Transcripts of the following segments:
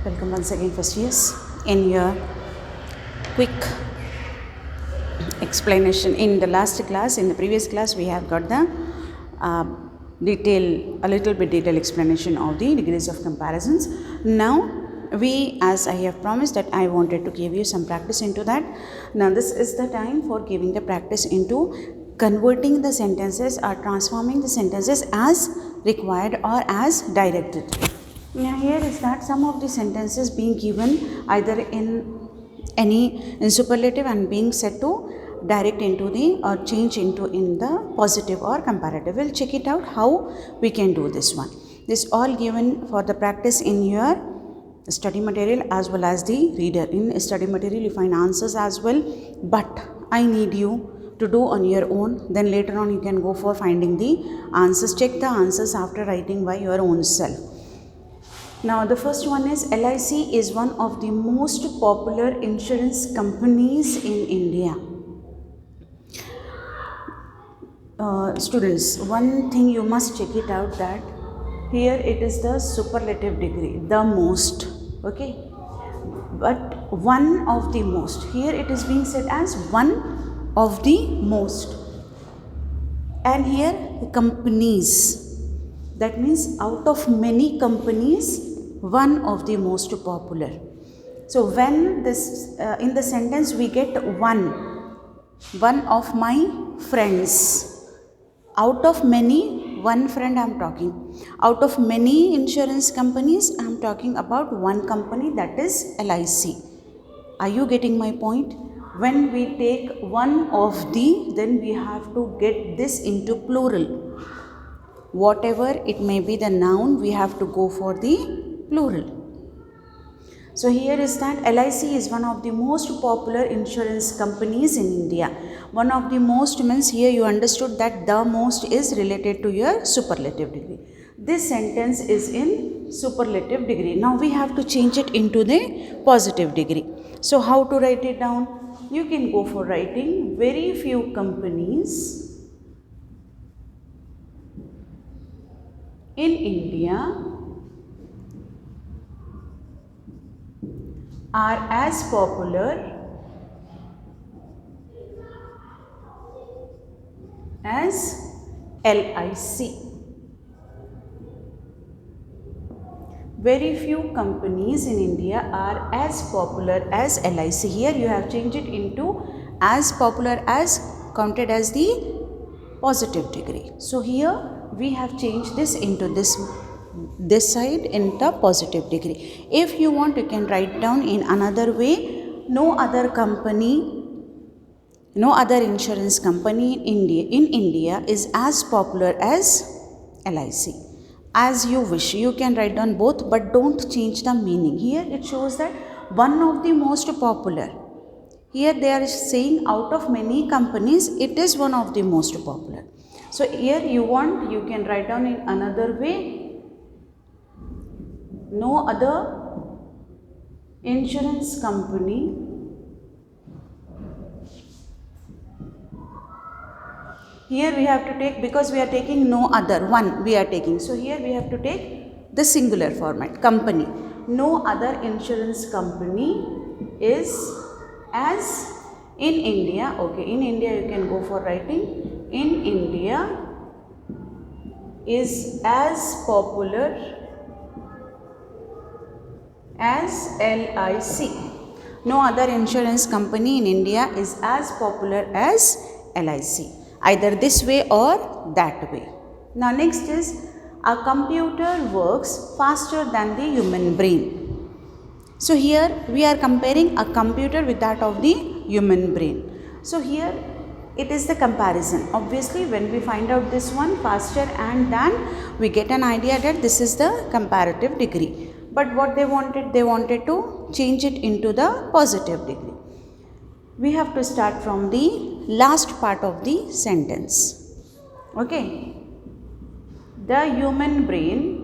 Welcome once again, first years. In your quick explanation, in the last class, in the previous class, we have got the a little bit detailed explanation of the degrees of comparisons. Now, as I have promised that I wanted to give you some practice into that. Now, this is the time for giving the practice into converting the sentences or transforming the sentences as required or as directed. Now, here is that some of the sentences being given either in superlative and being said to direct into the or change into in the positive or comparative. We'll check it out how we can do this one. This all given for the practice in your study material as well as the reader. In study material you find answers as well, but I need you to do on your own. Then later on you can go for finding the answers. Check the answers after writing by your own self. Now the first one is LIC is one of the most popular insurance companies in India. Students, one thing you must check it out that here it is the superlative degree, the most, okay, but one of the most. Here it is being said as one of the most, and here companies, that means out of many companies, one of the most popular. So when this in the sentence we get one of my friends. Out of many, one friend I am talking. Out of many insurance companies, I am talking about one company, that is LIC. Are you getting my point? When we take one of the, then we have to get this into plural. Whatever it may be the noun, we have to go for the plural. So here is that LIC is one of the most popular insurance companies in India. One of the most means here you understood that the most is related to your superlative degree. This sentence is in superlative degree. Now we have to change it into the positive degree. So how to write it down? You can go for writing very few companies in India are as popular as LIC. Very few companies in India are as popular as LIC. Here you have changed it into as popular as counted as the positive degree. So here we have changed this into this side in the positive degree. If you want, you can write down in another way. No other insurance company in India is as popular as LIC. As you wish, you can write down both, but don't change the meaning. Here it shows that one of the most popular. Here they are saying out of many companies, it is one of the most popular. So here you can write down in another way. No other insurance company here we have to take, because we are taking no other, one we are taking. So here we have to take the singular format, company. No other insurance company is as in India. Okay, in India you can go for writing in India is as popular as LIC. No other insurance company in India is as popular as LIC. Either this way or that way. Now next is, a computer works faster than the human brain. So here we are comparing a computer with that of the human brain. So here it is the comparison. Obviously when we find out this one faster and than, we get an idea that this is the comparative degree. But what they wanted to change it into the positive degree. We have to start from the last part of the sentence. Okay. The human brain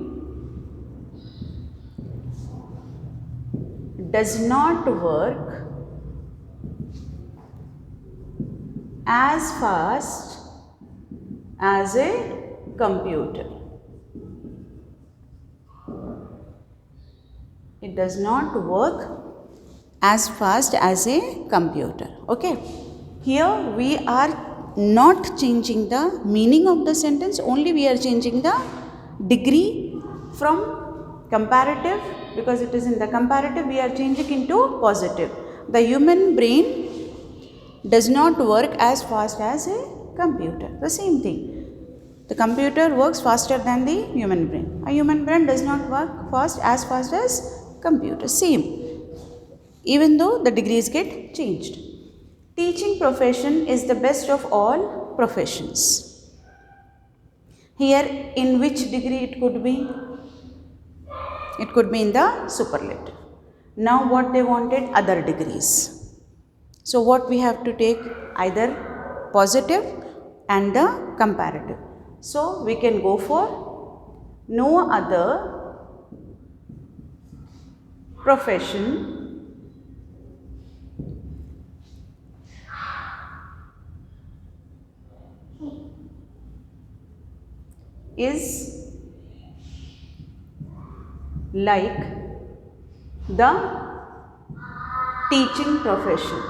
does not work as fast as a computer. It does not work as fast as a computer. Okay. Here we are not changing the meaning of the sentence, only we are changing the degree from comparative, because it is in the comparative, we are changing into positive. The human brain does not work as fast as a computer. The same thing. The computer works faster than the human brain. A human brain does not work as fast as computer. Same. Even though the degrees get changed. Teaching profession is the best of all professions. Here, in which degree it could be? It could be in the superlative. Now what they wanted? Other degrees. So what we have to take? Either positive and the comparative. So we can go for no other profession is like the teaching profession.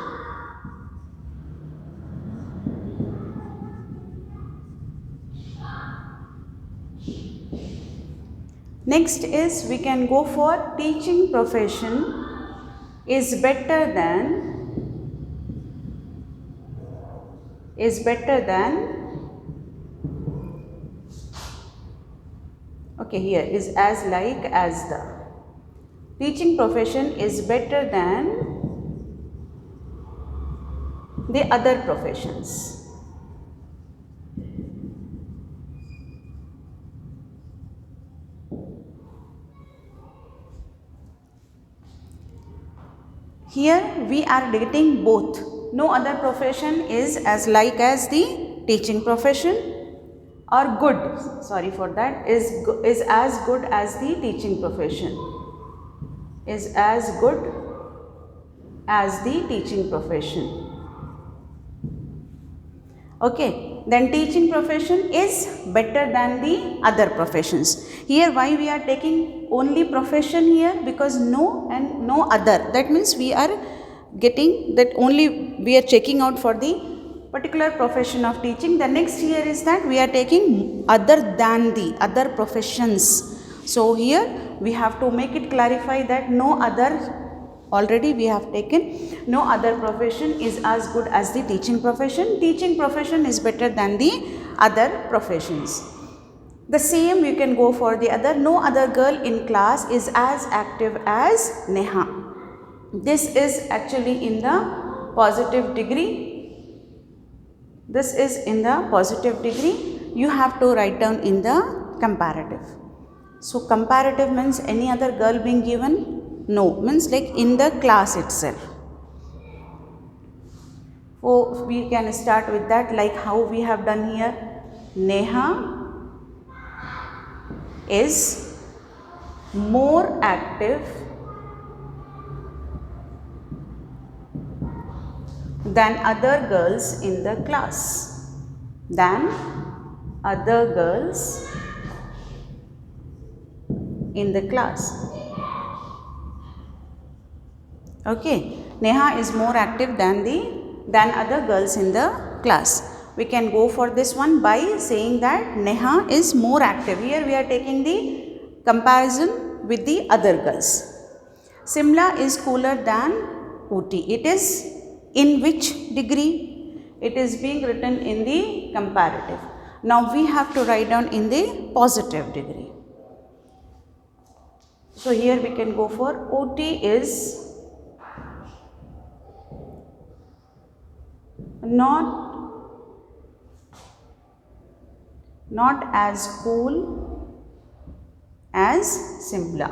Next is we can go for teaching profession is better than okay, here is as like as the teaching profession is better than the other professions. Here we are getting both. No other profession is as like as the teaching profession, or good, sorry for that, is as good as the teaching profession. Is as good as the teaching profession. Okay, then teaching profession is better than the other professions. Here why we are taking only profession here? Because no and no other. That means we are getting that only we are checking out for the particular profession of teaching. The next here is that we are taking other than the other professions. So here we have to make it clarify that no other, already we have taken no other profession is as good as the teaching profession. Teaching profession is better than the other professions. The same you can go for the other. No other girl in class is as active as Neha. This is actually in the positive degree. This is in the positive degree. You have to write down in the comparative. So comparative means any other girl being given? No, means like in the class itself. So we can start with that, like how we have done here. Neha is more active than other girls in the class. Than other girls in the class. Okay, Neha is more active than other girls in the class. We can go for this one by saying that Neha is more active. Here we are taking the comparison with the other girls. Simla is cooler than Ooty. It is in which degree? It is being written in the comparative. Now we have to write down in the positive degree. So here we can go for Ooty is not as cool as Simla.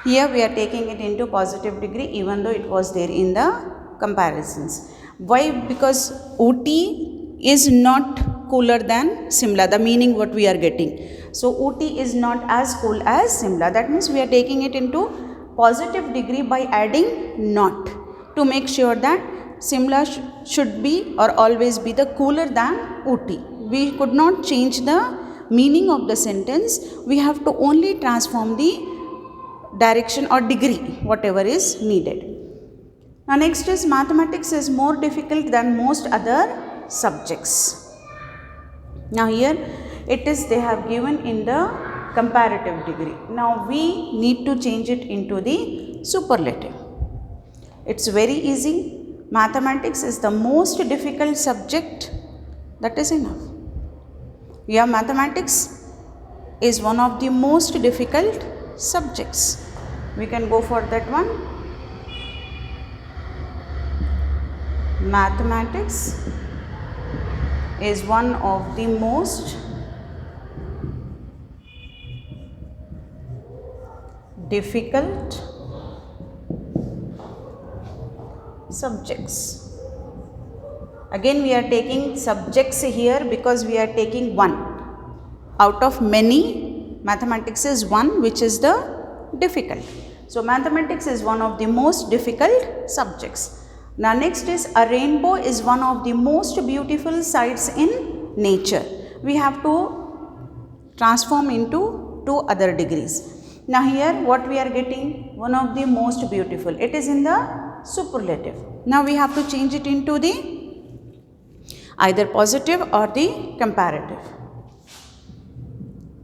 Here we are taking it into positive degree even though it was there in the comparisons. Why? Because Ooty is not cooler than Simla, the meaning what we are getting. So Ooty is not as cool as Simla. That means we are taking it into positive degree by adding not, to make sure that Simla should be or always be the cooler than Ooty. We could not change the meaning of the sentence, we have to only transform the direction or degree, whatever is needed. Now next is mathematics is more difficult than most other subjects. Now here it is they have given in the comparative degree. Now we need to change it into the superlative. It's very easy. Mathematics is the most difficult subject. That is enough. Yeah, mathematics is one of the most difficult subjects. We can go for that one. Mathematics is one of the most difficult subjects. Again we are taking subjects here because we are taking one out of many. Mathematics is one which is the difficult. So mathematics is one of the most difficult subjects. Now next is a rainbow is one of the most beautiful sights in nature. We have to transform into two other degrees. Now here what we are getting, one of the most beautiful, it is in the superlative. Now we have to change it into the either positive or the comparative.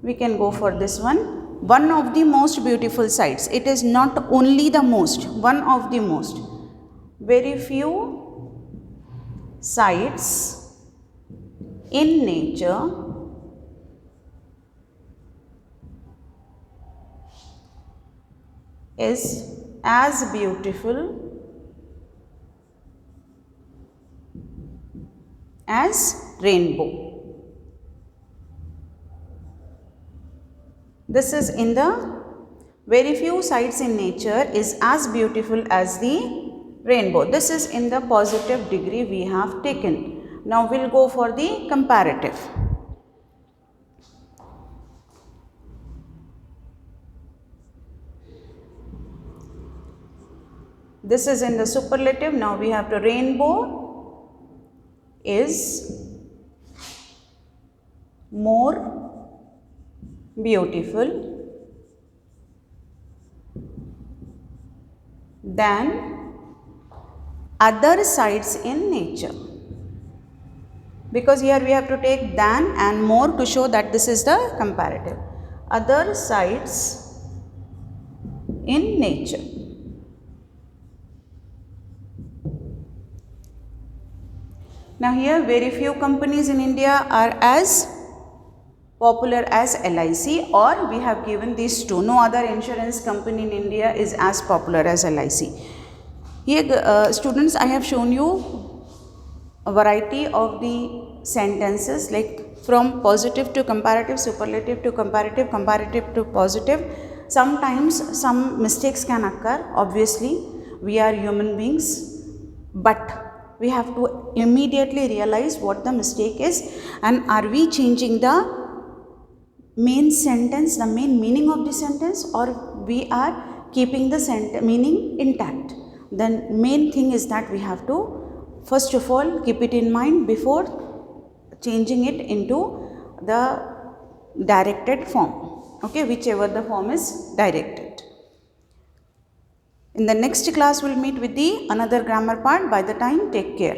We can go for this one. One of the most beautiful sights. It is not only the most, one of the most. Very few sights in nature is as beautiful as rainbow. This is in the very few sights in nature is as beautiful as the rainbow. This is in the positive degree we have taken. Now we will go for the comparative. This is in the superlative. Now we have to rainbow is more beautiful than other sights in nature. Because here we have to take than and more to show that this is the comparative. Other sights in nature. Now here very few companies in India are as popular as LIC, or we have given these two. No other insurance company in India is as popular as LIC. Here students, I have shown you a variety of the sentences, like from positive to comparative, superlative to comparative, comparative to positive. Sometimes some mistakes can occur. Obviously we are human beings, but we have to immediately realize what the mistake is and are we changing the main sentence, the main meaning of the sentence, or we are keeping the meaning intact. Then main thing is that we have to first of all keep it in mind before changing it into the directed form, okay, whichever the form is directed. In the next class we will meet with the another grammar part. By the time, take care.